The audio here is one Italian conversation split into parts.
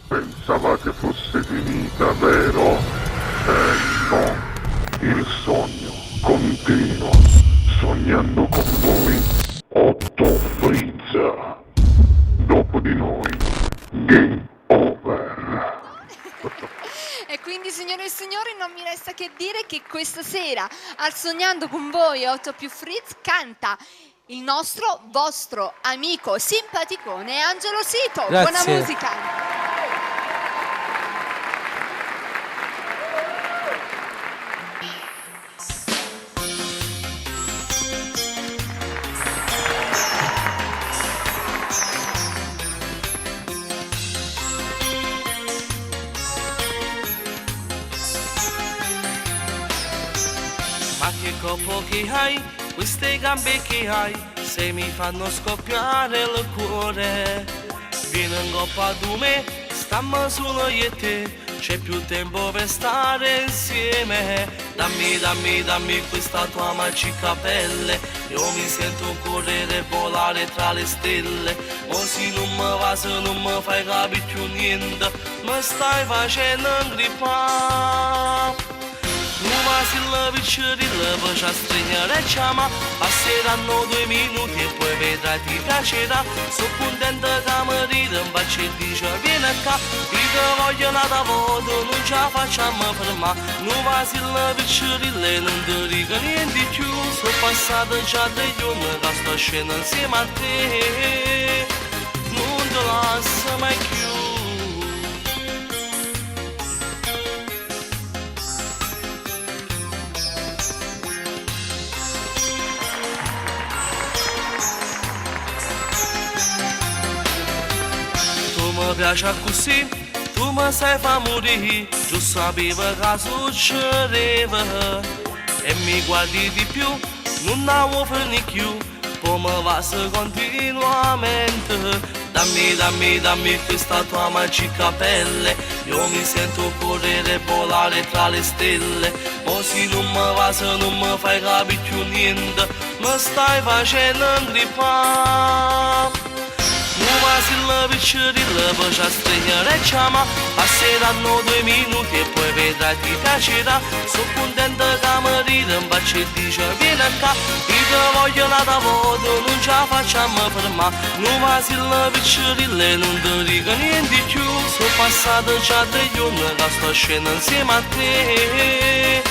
Pensavate fosse finita, vero? No, il sogno continua, sognando con voi, Otto Frizza. Dopo di noi, game over. E quindi, signore e signori, non mi resta che dire che questa sera al Sognando con voi 8 più Fritz canta il nostro, vostro amico simpaticone Angelo Sito. Grazie. Buona musica. Ma che corpo che hai, queste gambe che hai, se mi fanno scoppiare il cuore. Vieni in coppa a me, stiamo solo io e te, c'è più tempo per stare insieme. Dammi questa tua magica pelle, io mi sento correre, volare tra le stelle. O se non mi va, se non mi fai capire più niente, mi stai facendo ingripare. Uma silă viciorilă, văja strângere ceama. Passeranno 2 minuti e poi vedrai ti piacerà. Sono contenta che mi rinfaccia e dice vieni qua. Ti voglio nata voto, non ce la facciamo fermare. Uma silă viciorilă, non ti dico niente di più. Sono passato già 3 giorni che sto scendo insieme a te. Non ti lascio mai più. Mi piace così, tu mi sai fa morire, già sapevo che succedeva. E mi guardi di più, non ne vuoi finire più, poi mi va continuamente. Dammi questa tua magica pelle, io mi sento correre e volare tra le stelle. O se non mi va, se non mi fai capire più niente, mi stai facendo ingripare. Uma silă viciorilă, văja strângere ceama. Passeranno 2 minuti e poi vedrai ti piacerà. Sono contenta che mi rinfaccia e dice vieni qua. Ti voglio nata voto, non ce la facciamo fermare. Uma silă viciorilă, non ti dico niente di più. Sono passato già 3 giorni che sto scendo insieme a te.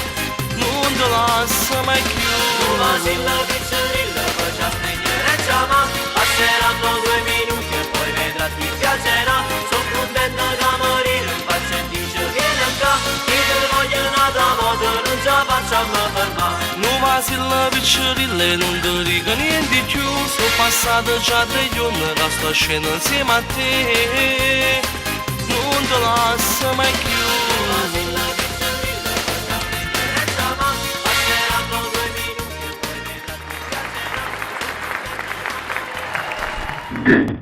Non ti lascio mai più. Uma silă viciorilă, văja strângere ceama. Passeranno 2 minuti e poi vedrai ti piacerà. Sono contenta che mi rinfaccia e dice vieni qua. Ti voglio nata voto, non ce la facciamo fermare. Uma silă viciorilă, non ti dico niente di più. Sono passato già 3 giorni che sto scendo insieme a te. Non ti lascio mai più. Uma silă viciorilă, văja strângere ceama. Passeranno 2 minuti e poi vedrai ti piacerà. Game